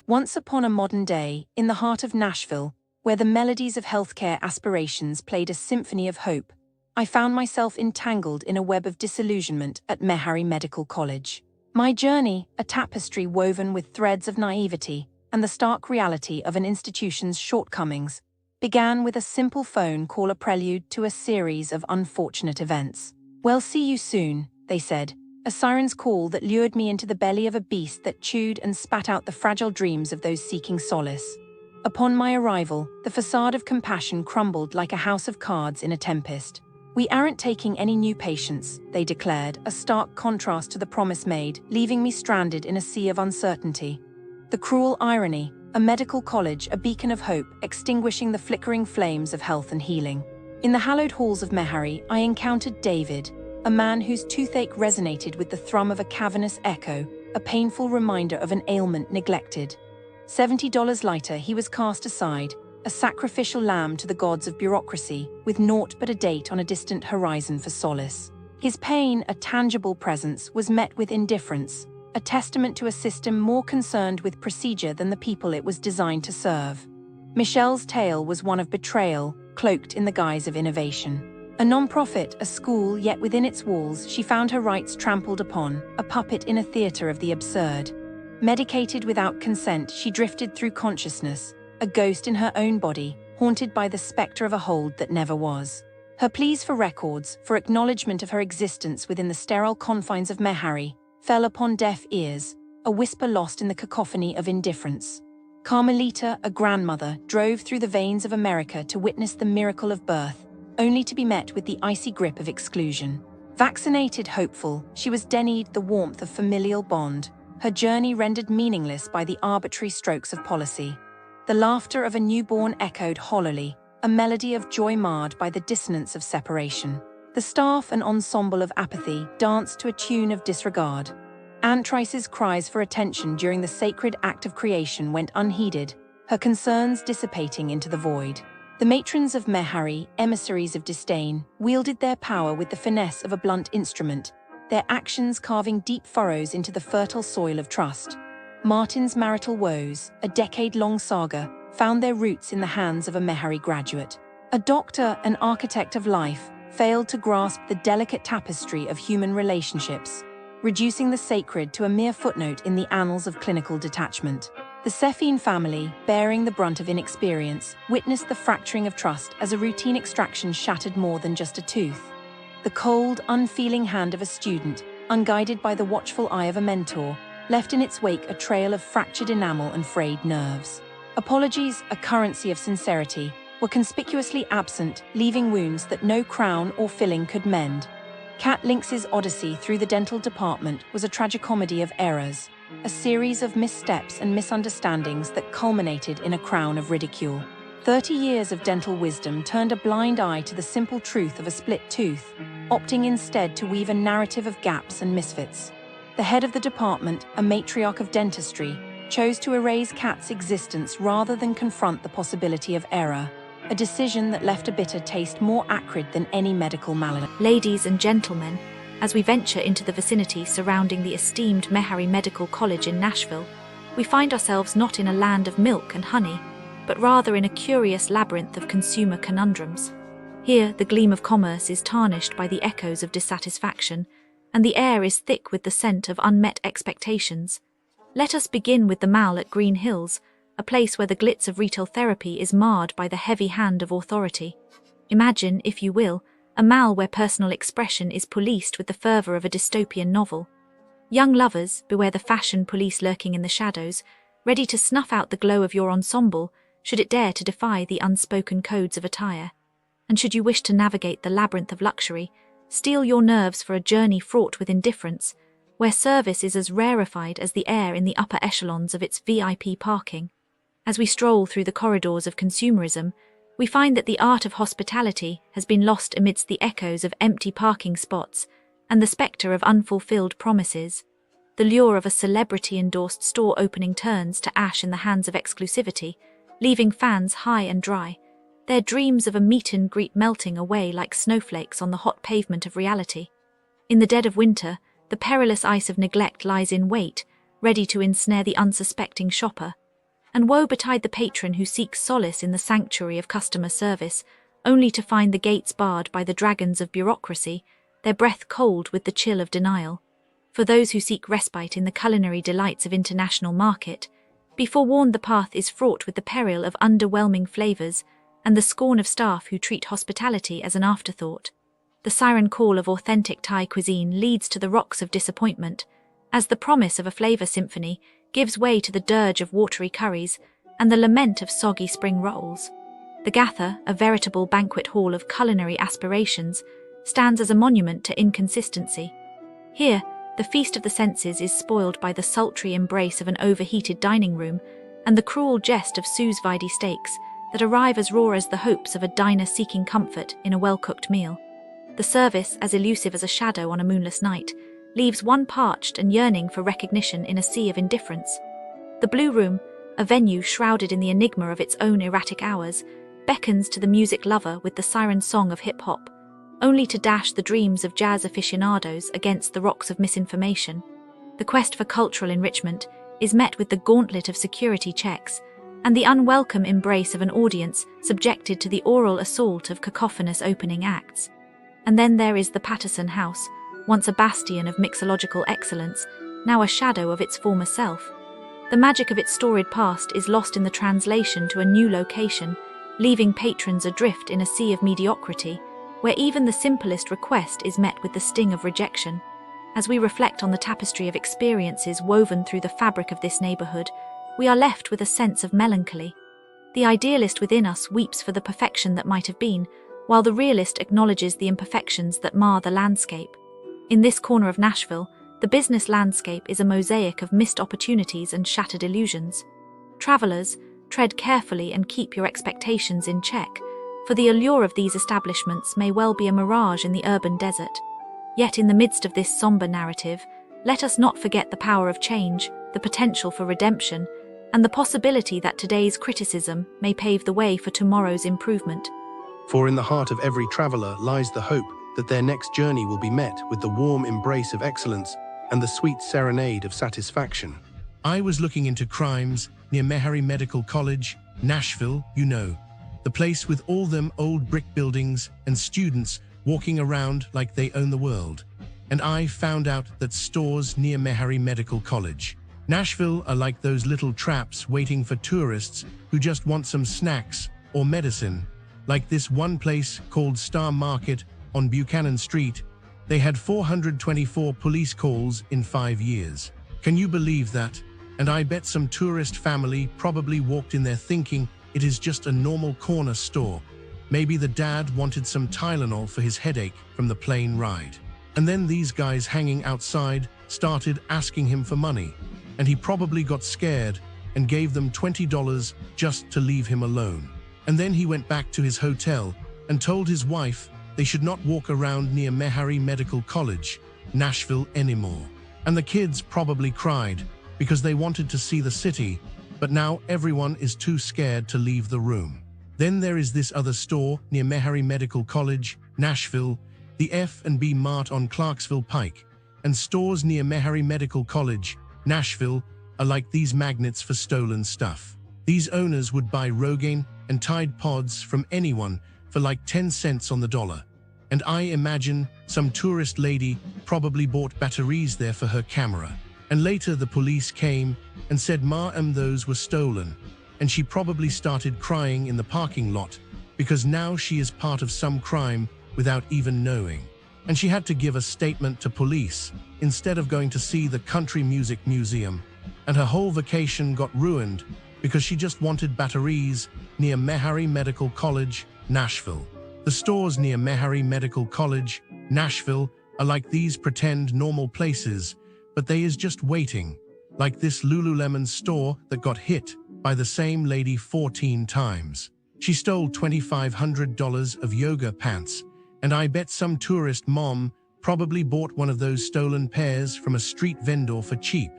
Once upon a modern day, in the heart of Nashville, where the melodies of healthcare aspirations played a symphony of hope, I found myself entangled in a web of disillusionment at Meharry Medical College. My journey, a tapestry woven with threads of naivety and the stark reality of an institution's shortcomings, began with a simple phone call, a prelude to a series of unfortunate events. "Well, see you soon," they said, a siren's call that lured me into the belly of a beast that chewed and spat out the fragile dreams of those seeking solace. Upon my arrival, the facade of compassion crumbled like a house of cards in a tempest. "We aren't taking any new patients," they declared, a stark contrast to the promise made, leaving me stranded in a sea of uncertainty. The cruel irony, a medical college, a beacon of hope, extinguishing the flickering flames of health and healing. In the hallowed halls of Meharry, I encountered David, a man whose toothache resonated with the thrum of a cavernous echo, a painful reminder of an ailment neglected. $70 later, he was cast aside, a sacrificial lamb to the gods of bureaucracy, with naught but a date on a distant horizon for solace. His pain, a tangible presence, was met with indifference, a testament to a system more concerned with procedure than the people it was designed to serve. Michelle's tale was one of betrayal, cloaked in the guise of innovation. A non-profit, a school, yet within its walls she found her rights trampled upon, a puppet in a theater of the absurd. Medicated without consent, she drifted through consciousness, a ghost in her own body, haunted by the spectre of a hold that never was. Her pleas for records, for acknowledgement of her existence within the sterile confines of Meharry, fell upon deaf ears, a whisper lost in the cacophony of indifference. Carmelita, a grandmother, drove through the veins of America to witness the miracle of birth, only to be met with the icy grip of exclusion. Vaccinated hopeful, she was denied the warmth of familial bond, her journey rendered meaningless by the arbitrary strokes of policy. The laughter of a newborn echoed hollowly, a melody of joy marred by the dissonance of separation. The staff, an ensemble of apathy, danced to a tune of disregard. Aunt Trice's cries for attention during the sacred act of creation went unheeded, her concerns dissipating into the void. The matrons of Meharry, emissaries of disdain, wielded their power with the finesse of a blunt instrument, their actions carving deep furrows into the fertile soil of trust. Martin's marital woes, a decade-long saga, found their roots in the hands of a Meharry graduate. A doctor, an architect of life, failed to grasp the delicate tapestry of human relationships, reducing the sacred to a mere footnote in the annals of clinical detachment. The Cephine family, bearing the brunt of inexperience, witnessed the fracturing of trust as a routine extraction shattered more than just a tooth. The cold, unfeeling hand of a student, unguided by the watchful eye of a mentor, left in its wake a trail of fractured enamel and frayed nerves. Apologies, a currency of sincerity, were conspicuously absent, leaving wounds that no crown or filling could mend. Kat Lynx's odyssey through the dental department was a tragicomedy of errors, a series of missteps and misunderstandings that culminated in a crown of ridicule. 30 years of dental wisdom turned a blind eye to the simple truth of a split tooth, opting instead to weave a narrative of gaps and misfits. The head of the department, a matriarch of dentistry, chose to erase Kat's existence rather than confront the possibility of error, a decision that left a bitter taste more acrid than any medical malady. Ladies and gentlemen, as we venture into the vicinity surrounding the esteemed Meharry Medical College in Nashville, we find ourselves not in a land of milk and honey, but rather in a curious labyrinth of consumer conundrums. Here, the gleam of commerce is tarnished by the echoes of dissatisfaction, and the air is thick with the scent of unmet expectations. Let us begin with the Mall at Green Hills, a place where the glitz of retail therapy is marred by the heavy hand of authority. Imagine, if you will, a mall where personal expression is policed with the fervour of a dystopian novel. Young lovers, beware the fashion police lurking in the shadows, ready to snuff out the glow of your ensemble should it dare to defy the unspoken codes of attire. And should you wish to navigate the labyrinth of luxury, steel your nerves for a journey fraught with indifference, where service is as rarefied as the air in the upper echelons of its VIP parking. As we stroll through the corridors of consumerism, we find that the art of hospitality has been lost amidst the echoes of empty parking spots and the spectre of unfulfilled promises. The lure of a celebrity-endorsed store opening turns to ash in the hands of exclusivity, leaving fans high and dry, their dreams of a meet-and-greet melting away like snowflakes on the hot pavement of reality. In the dead of winter, the perilous ice of neglect lies in wait, ready to ensnare the unsuspecting shopper. And woe betide the patron who seeks solace in the sanctuary of customer service, only to find the gates barred by the dragons of bureaucracy, their breath cold with the chill of denial. For those who seek respite in the culinary delights of international market, be forewarned the path is fraught with the peril of underwhelming flavors and the scorn of staff who treat hospitality as an afterthought. The siren call of authentic Thai cuisine leads to the rocks of disappointment, as the promise of a flavor symphony gives way to the dirge of watery curries and the lament of soggy spring rolls. The Gatha, a veritable banquet hall of culinary aspirations, stands as a monument to inconsistency. Here, the feast of the senses is spoiled by the sultry embrace of an overheated dining room and the cruel jest of sous vide steaks that arrive as raw as the hopes of a diner seeking comfort in a well-cooked meal. The service, as elusive as a shadow on a moonless night, leaves one parched and yearning for recognition in a sea of indifference. The Blue Room, a venue shrouded in the enigma of its own erratic hours, beckons to the music lover with the siren song of hip-hop, only to dash the dreams of jazz aficionados against the rocks of misinformation. The quest for cultural enrichment is met with the gauntlet of security checks and the unwelcome embrace of an audience subjected to the oral assault of cacophonous opening acts. And then there is the Patterson House, once a bastion of mixological excellence, now a shadow of its former self. The magic of its storied past is lost in the translation to a new location, leaving patrons adrift in a sea of mediocrity, where even the simplest request is met with the sting of rejection. As we reflect on the tapestry of experiences woven through the fabric of this neighborhood, we are left with a sense of melancholy. The idealist within us weeps for the perfection that might have been, while the realist acknowledges the imperfections that mar the landscape. In this corner of Nashville, the business landscape is a mosaic of missed opportunities and shattered illusions. Travelers, tread carefully and keep your expectations in check, for the allure of these establishments may well be a mirage in the urban desert. Yet in the midst of this somber narrative, let us not forget the power of change, the potential for redemption, and the possibility that today's criticism may pave the way for tomorrow's improvement. For in the heart of every traveler lies the hope that their next journey will be met with the warm embrace of excellence and the sweet serenade of satisfaction. I was looking into crimes near Meharry Medical College, Nashville, the place with all them old brick buildings and students walking around like they own the world. And I found out that stores near Meharry Medical College, Nashville are like those little traps waiting for tourists who just want some snacks or medicine. Like this one place called Star Market on Buchanan Street, they had 424 police calls in 5 years. Can you believe that? And I bet some tourist family probably walked in there thinking it is just a normal corner store. Maybe the dad wanted some Tylenol for his headache from the plane ride. And then these guys hanging outside started asking him for money, and he probably got scared and gave them $20 just to leave him alone. And then he went back to his hotel and told his wife they should not walk around near Meharry Medical College, Nashville anymore. And the kids probably cried because they wanted to see the city, but now everyone is too scared to leave the room. Then there is this other store near Meharry Medical College, Nashville, the F&B Mart on Clarksville Pike, and stores near Meharry Medical College, Nashville, are like these magnets for stolen stuff. These owners would buy Rogaine and Tide Pods from anyone for like 10 cents on the dollar. And I imagine some tourist lady probably bought batteries there for her camera. And later the police came and said those were stolen. And she probably started crying in the parking lot because now she is part of some crime without even knowing. And she had to give a statement to police instead of going to see the Country Music Museum. And her whole vacation got ruined because she just wanted batteries near Meharry Medical College, Nashville. The stores near Meharry Medical College, Nashville are like these pretend normal places, but they is just waiting, like this Lululemon store that got hit by the same lady 14 times. She stole $2,500 of yoga pants, and I bet some tourist mom probably bought one of those stolen pairs from a street vendor for cheap,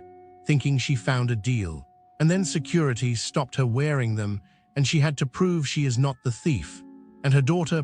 thinking she found a deal. And then security stopped her wearing them, and she had to prove she is not the thief. And her daughter